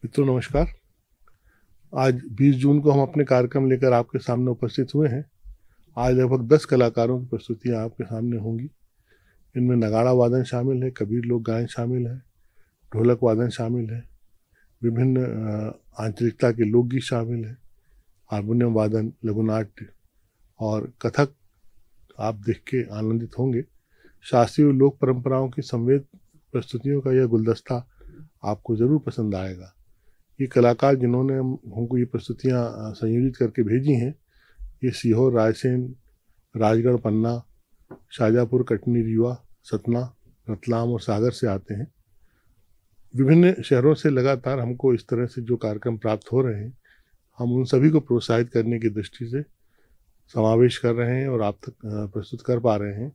मित्रों नमस्कार। आज 20 जून को हम अपने कार्यक्रम लेकर आपके सामने उपस्थित हुए हैं। आज लगभग 10 कलाकारों की प्रस्तुतियां आपके सामने होंगी। इनमें नगाड़ा वादन शामिल है, कबीर लोक गायन शामिल है, ढोलक वादन शामिल है, विभिन्न आंचलिकता के लोकगीत शामिल है, हारमोनियम वादन, लघु नाट्य और कथक आप देख के आनंदित होंगे। शास्त्रीय और लोक परंपराओं की संवेद प्रस्तुतियों का यह गुलदस्ता आपको ज़रूर पसंद आएगा। ये कलाकार जिन्होंने हमको ये प्रस्तुतियाँ संयोजित करके भेजी हैं, ये सीहोर, रायसेन, राजगढ़, पन्ना, शाजापुर, कटनी, रीवा, सतना, रतलाम और सागर से आते हैं। विभिन्न शहरों से लगातार हमको इस तरह से जो कार्यक्रम प्राप्त हो रहे हैं, हम उन सभी को प्रोत्साहित करने की दृष्टि से समावेश कर रहे हैं और आप तक प्रस्तुत कर पा रहे हैं।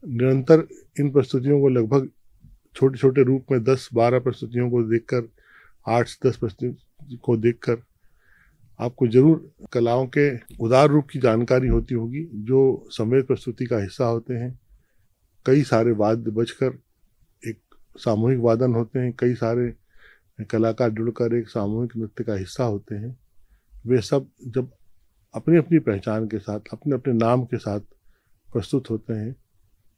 निरंतर इन प्रस्तुतियों को लगभग छोटे छोटे रूप में 10-12 प्रस्तुतियों को देखकर, 8 से 10 प्रस्तुति को देखकर आपको जरूर कलाओं के उदार रूप की जानकारी होती होगी, जो संवेद प्रस्तुति का हिस्सा होते हैं। कई सारे वाद्य बजकर एक सामूहिक वादन होते हैं, कई सारे कलाकार जुड़कर एक सामूहिक नृत्य का हिस्सा होते हैं। वे सब जब अपनी अपनी पहचान के साथ, अपने अपने नाम के साथ प्रस्तुत होते हैं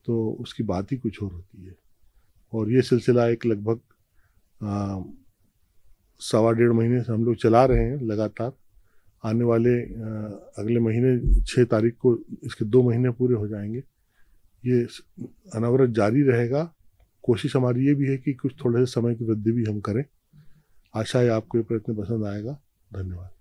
तो उसकी बात ही कुछ और होती है। और ये सिलसिला एक लगभग 1.25 महीने से हम लोग चला रहे हैं लगातार। आने वाले अगले महीने 6 तारीख को इसके 2 महीने पूरे हो जाएंगे। ये अनवरत जारी रहेगा। कोशिश हमारी ये भी है कि कुछ थोड़े से समय की वृद्धि भी हम करें। आशा है आपको ये प्रयत्न पसंद आएगा। धन्यवाद।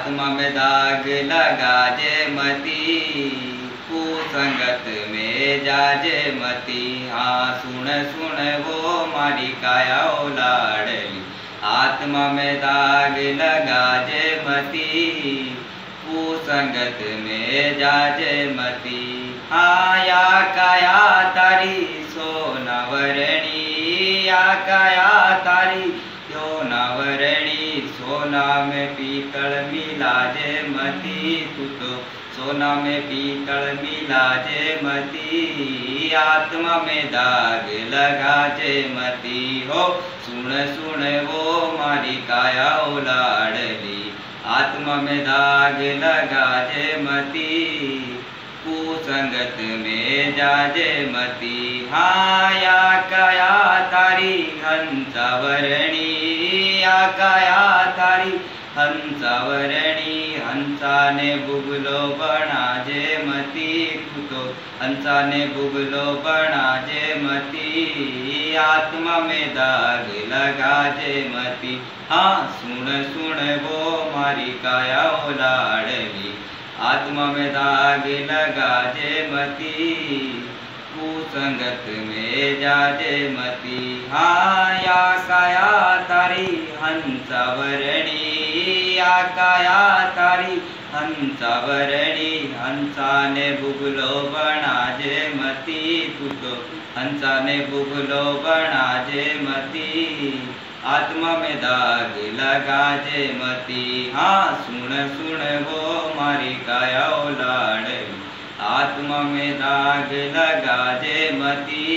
आत्मा में दाग लगा जे मती, कुसंगत में जाजे मती। हाँ सुन सुन वो मारी काया ओ लाडली, आत्मा में दाग लगा जे मती, कुसंगत में जाजे मती। हाँ या काया तारी सोनावरणी, या काया तारी सोनावरणी, सोना में पीतल मिला जे मती, तू तो सोना में पीतल मिला जे मती। आत्मा में दाग लगा जे मती हो, सुन सुन वो मारी काया ओ लाडली, आत्मा में दाग लगा जे मती, कुसंगत में जाजे मती। हाँ या काया तारी हंसावरणी, या काया तारी हंसावरणी, हंसा ने बुगलो बना जे मती, तू तो हंसा ने बुगलो बना जे मती। आत्मा में दाग लगा जे मती। हाँ सुन सुन वो मारी काया ओ लाडली, आत्मा में दाग लगा जे मती, कुसंगत में जाजे मती। हाँ या काया तारी हंसावरणी, या काया तारी हंसावरणी, हंसा ने बुगलो बना जे मती, तू तो हंसा ने बुगलो बना जे मती। आत्मा में दाग लगा जे मती। हाँ सुन सुन वो मारी काया ओ लाडली, आत्मा में दाग लगा जे मती,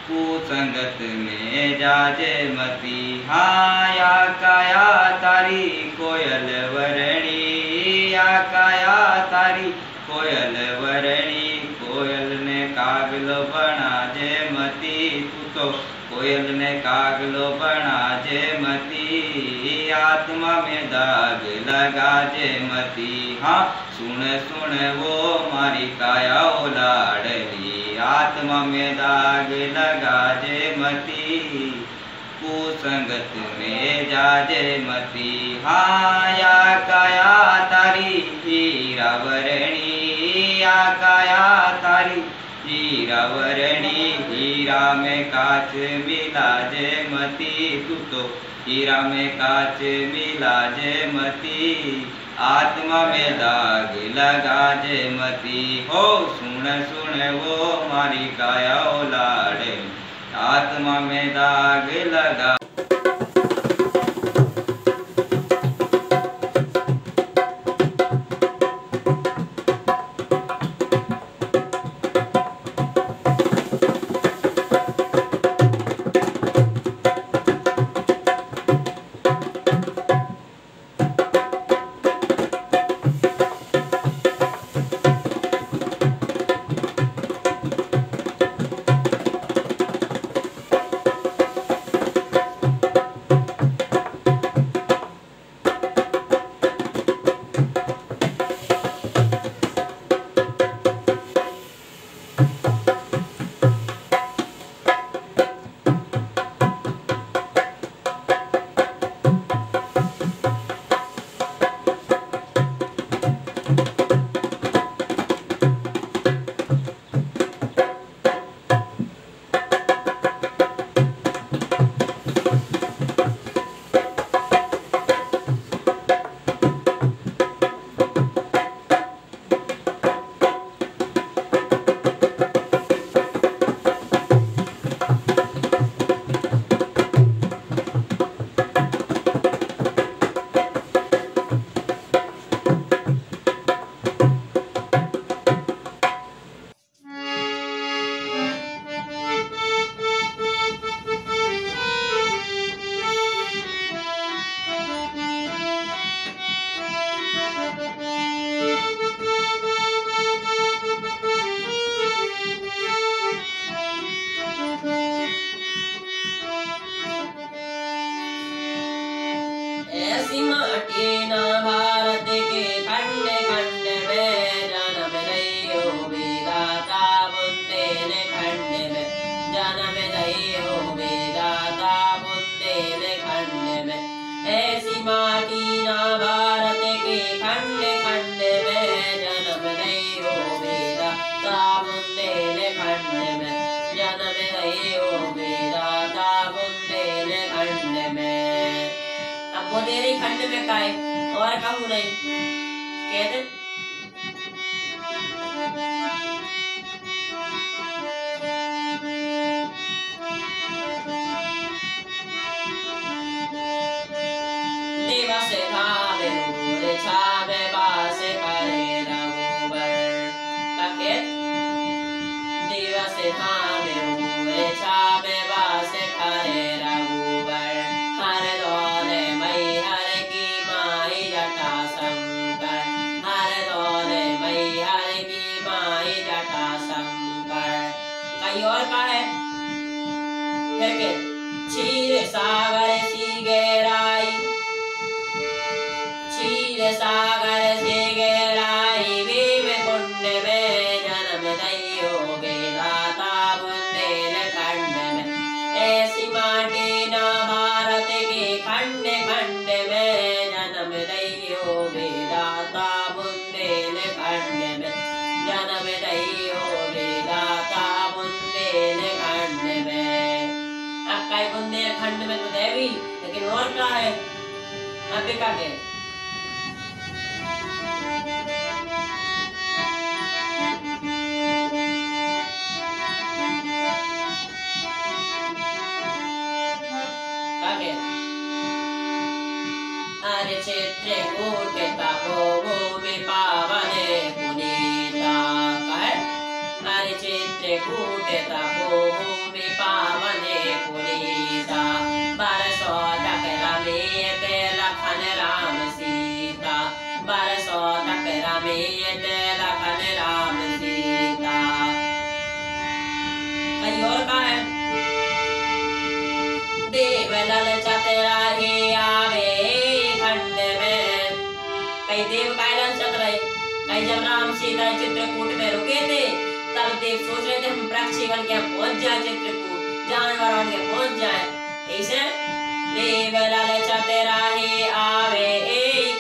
कुसंगत में जाजे मती। हाँ या काया तारी कोयल वरणी, या काया तारी कोयल वरणी, कोयल ने कागलो बना जे मती, तू तो कोयल ने कागलो बना जे मती। आत्मा में दाग लगा जे मती। हाँ सुन सुन वो मारी काया ओ लाडली, आत्मा में दाग लगा जे मती, कुसंगत में जाजे मती। हाँ या काया तारी हीरावरणी, या काया तारी हीरावरणी, हीरा में कांच मिला जे मती, तू तो हीरा में कांच मिला जे मती। आत्मा में दाग लगा जे मती हो, सुन सुन वो मारी काया ओ लाडली, आत्मा में दाग लगा। में काहे और कहूँ नहीं कहते दिवस खावे मोर छावे बास करे रघुबर ताके दिवस खावे मोर छावे बास करे रघुबर हर दौले मई हर की माई जटा शंकर हर दौले मई हर की माई जटा शंकर कहीं और का है फिर के क्षीर सागर सी गहराई क्षीर सागर से गहराई भीम कुंड में जन्म दैयो विधाता बुंदेलखंड में ऐसी माटी ना भारत के खंड खंड में जन्म दैयो विधाता बुंदेलखंड में जन्म दैयो विधाता बुंदेलखंड में। अब कई बुंदेलखंड में तो देवी लेकिन और क्या है अंबिका के चित्रकूट तपोभूमि पावने पुनीता हर चित्रकूट तपोभूमि पावने पुनीता बरसों तक रमेत लखन राम सीता बरसों तक रमेत लखन राम सीता। कहीं और का है देव ललचत रहे आवे खंड में कई देव कायलान चल रहे कई जब राम सीता चित्रकूट में रुके थे तब देव सोच रहे थे हम पक्षी बन के पहुंच जाए चित्रकूट जानवर बन के पहुंच जाए ऐसे देव ललचत रहे आवे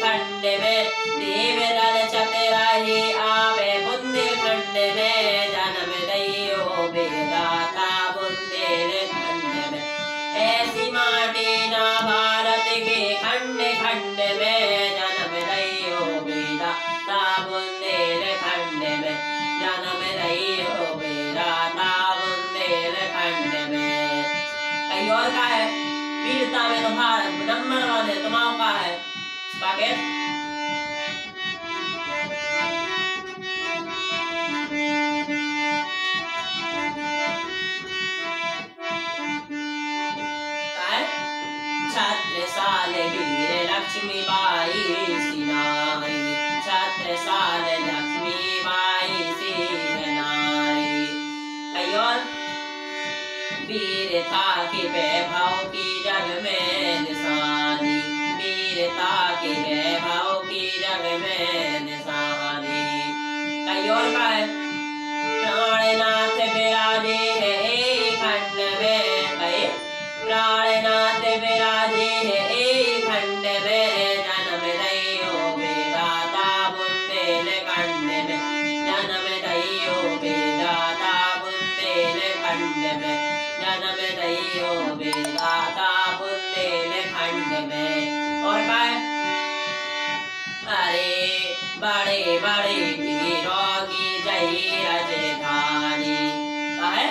खंड में देव ललचत रहे आवे बुंदेलखंड में जन्म दैयो विधाता बुंदेलखंड में ऐसी माटी ना भारत के खंड खंड में जन्म दैयो विधाता बुंदेलखंड में जन्म दैयो विधाता बुंदेलखंड में। कहीं और का है वीरता में तो भारत नंबर 1 है तुम्हारा का है पाकेट छत्रसाल वीर लक्ष्मीबाई सिनारी छत्रसाल लक्ष्मीबाई सिनारी। कहीं और वीरता के वैभव की जग में निशानी वीरता के वैभव की जग में निशानी। कहीं और का है प्राणनाथ विराजे है खंड में कहे प्राणनाथ विराजे है खंड में जन्म दैयो विधाता बुंदेलखंड में जन्म दैयो विधाता बुंदेलखंड में जन्म दैयो विधाता बुंदेलखंड में। और का है अरे बड़े बड़े वीरों की जय राजधानी है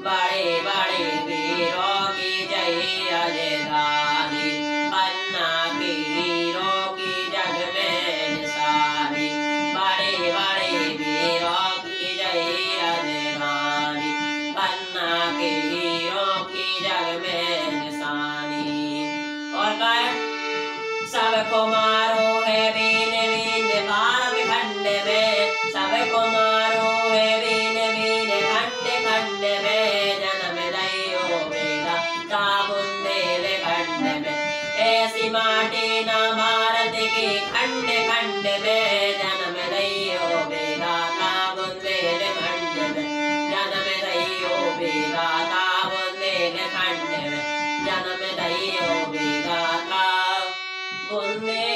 बड़े बड़े वीरों की जय राजधानी पन्ना के हीरों की जग में निशानी बड़े बड़े वीरों की जय राजधानी पन्ना के हीरों की जग में निशानी। और का है सबको मारो है बीन बीन भारत खंड में सबको मारो है बीन बीन खंड खंड में जन्म दैयो विधाता बुंदेलखंड में ऐसी माटी ना भारत के खंड खंड में जन्म दैयो विधाता बुंदेलखंड में जन्म दैयो विधाता बुंदेलखंड में जन्म दैयो विधाता बुंदेलखंड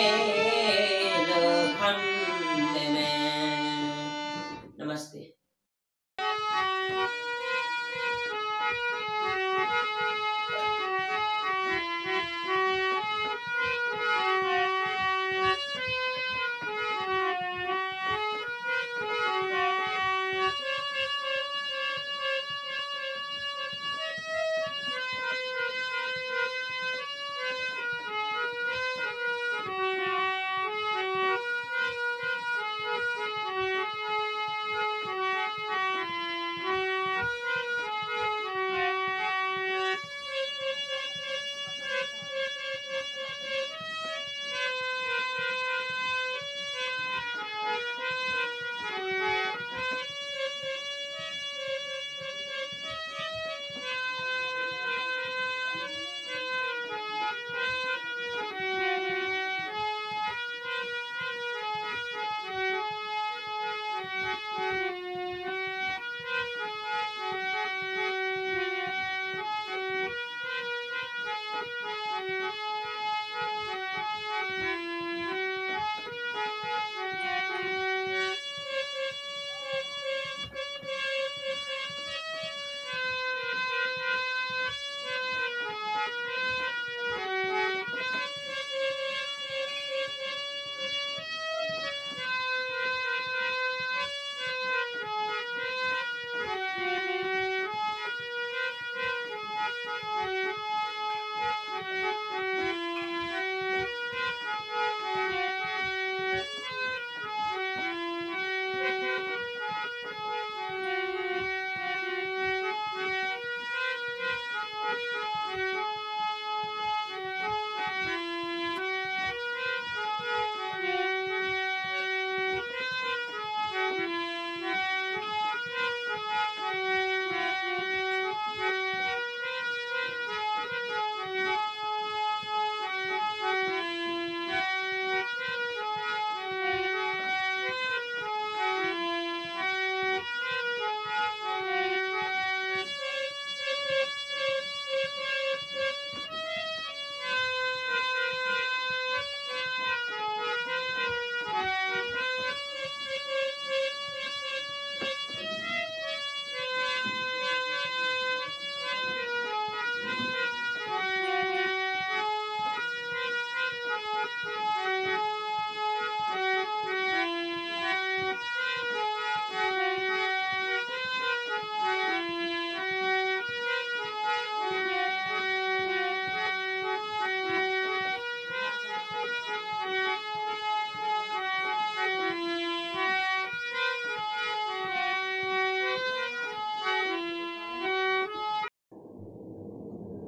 में। नमस्ते।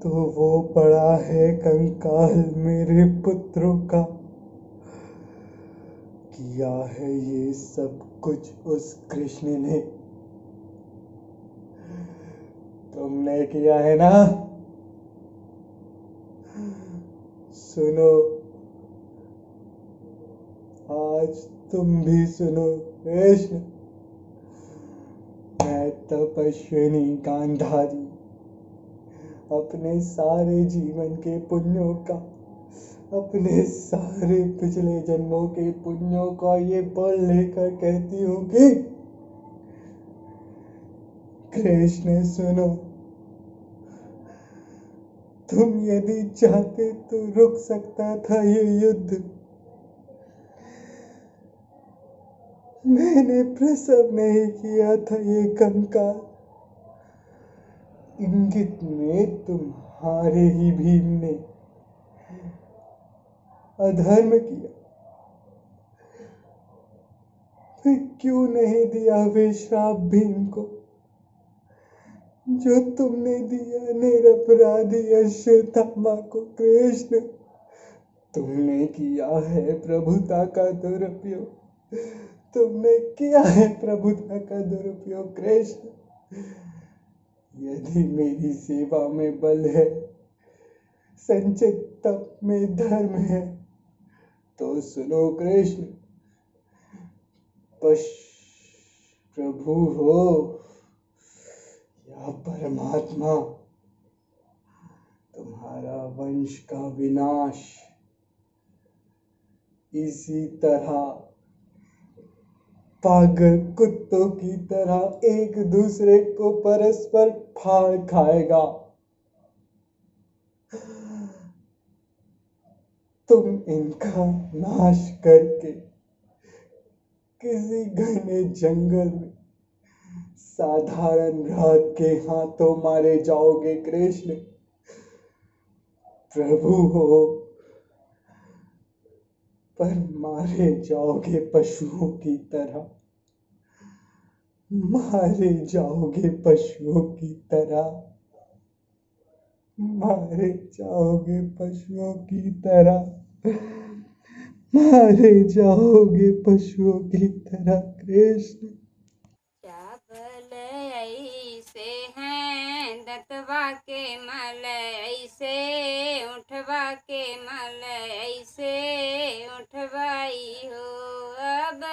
तो वो पड़ा है कंकाल मेरे पुत्रों का। किया है ये सब कुछ उस कृष्ण ने। तुमने किया है ना? सुनो, आज तुम भी सुनो कृष्ण। मैं तपस्विनी गांधारी अपने सारे जीवन के पुण्यों का, अपने सारे पिछले जन्मों के पुण्यों का ये बल लेकर कहती हूँ कि कृष्ण सुनो, तुम यदि चाहते तो रुक सकता था ये युद्ध। मैंने प्रसव नहीं किया था ये कंकाल। इंगित में तुम्हारे ही भीम ने अधर्म किया। फिर क्यों नहीं दिया वे श्राप भीम को जो तुमने दिया निरपराधी अश्वत्थामा को? कृष्ण, तुमने किया है प्रभुता का दुरुपयोग। तुमने किया है प्रभुता का दुरुपयोग कृष्ण। यदि मेरी सेवा में बल है, संचित तप में धर्म है, तो सुनो कृष्ण, प्रभु हो या परमात्मा, तुम्हारा वंश का विनाश इसी तरह पागल कुत्तों की तरह एक दूसरे को परस्पर फाड़ खाएगा। तुम इनका नाश करके किसी घने जंगल में साधारण रात के हाथों मारे जाओगे कृष्ण। प्रभु हो, पर मारे जाओगे पशुओं की तरह। मारे जाओगे पशुओं की तरह। मारे जाओगे पशुओं की तरह। मारे जाओगे पशुओं की तरह कृष्ण। चावल ऐसे हैं दतवा के मल ऐसे, उठवा के मल ऐसे उठवाई हो। अब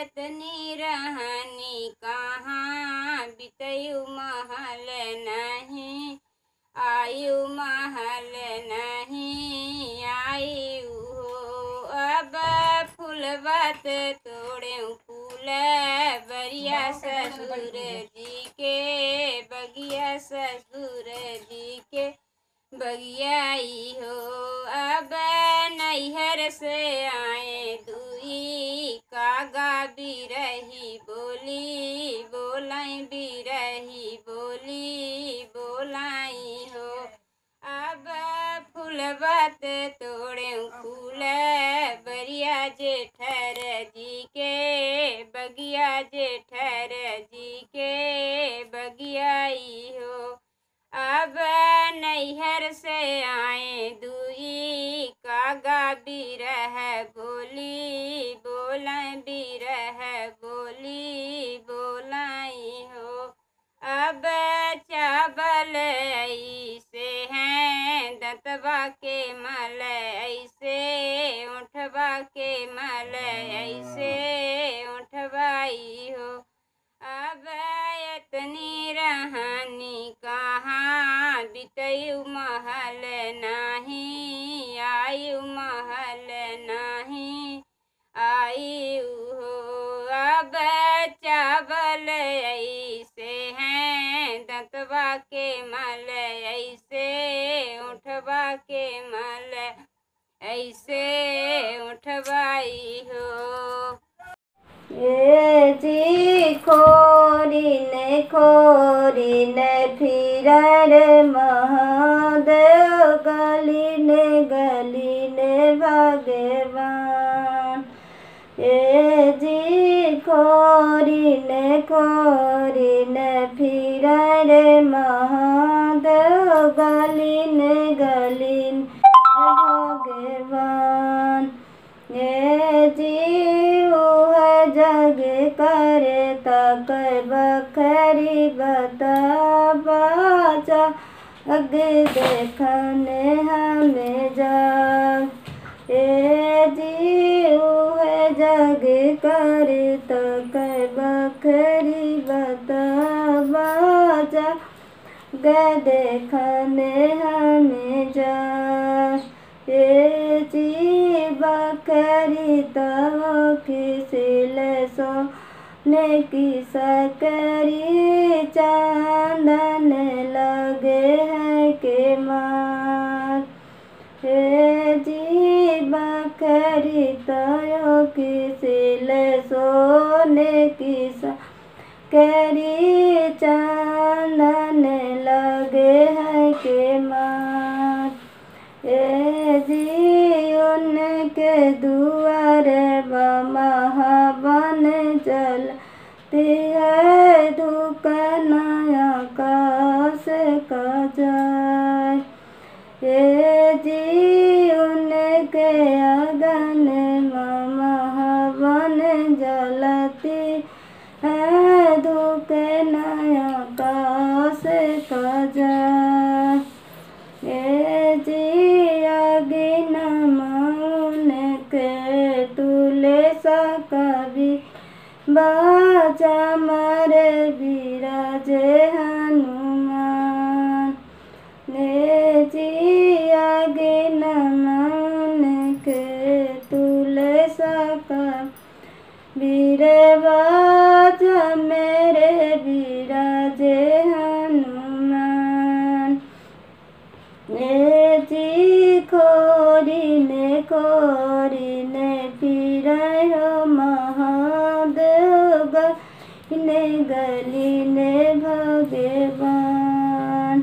इतनी रहनी कहाँ बितयु महल नहीं, आयु महल नहीं आयु हो। अब फूलवत तोड़े फूल बरिया ससुर जी के, बगिया ससुर जी के बगियाई हो। अब नैहर से आए दुई कागा बिरही बोली, बोलाई बिरही बोली बोलाई हो। अब फूलवत तोड़े फूल बरिया जेठर जी के, बगिया जेठर जी के बगियाई हो। अब नैहर से आए दुई कागा बिरह बोली, बोला बिरह बोली बोलाई हो। अब चावल ऐसे हैं दतवा के मल ऐसे, उठवा के मल ऐसे उठवाई हो। अब इतनी रहनी कहाँ बितयु महल नहीं, आयु महल नहीं आयु हो। अब चावल ऐसे हैं दतवा के मल ऐसे, उठवा के मल ऐसे उठवाई हो। ये जी खोरिन खोरिन फिरर महादेव गलिन गलिन भगवान। ये जी खोरिन खोरिन फिरर महादेव गलिन जीव जग करे तक बखरी बता बाजा अग देखने हमें जाग जीव जग करे तक बखरी बता बाजा ग देखने हमें जाग जी बकरी तव किसिल सोने की सकरी चांदन लगे हैं के मार जी बकरी तव किसिल सोने की सकरी चांदन लगे हैं के मार जी उनके दुआरे महावन जलती है दुकनाया काश का जाए जी उनके अगन महावन जलती है दुकनाया काश का जाए जी अगिन मौन के तुले सा कवि बाजा मरे विराजे हनुमान जी अगिन मौन के तुले सा कवि बाजा मेरे विराजे हनुमान जी खोरिने फिरायो महादेव गलिने भगवान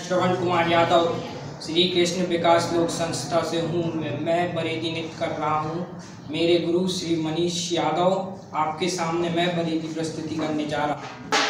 श्रवण कुमार यादव श्री कृष्ण विकास लोक संस्था से हूँ। मैं बरेदी नृत्य कर रहा हूँ। मेरे गुरु श्री मनीष यादव आपके सामने मैं बरेदी प्रस्तुति करने जा रहा हूँ।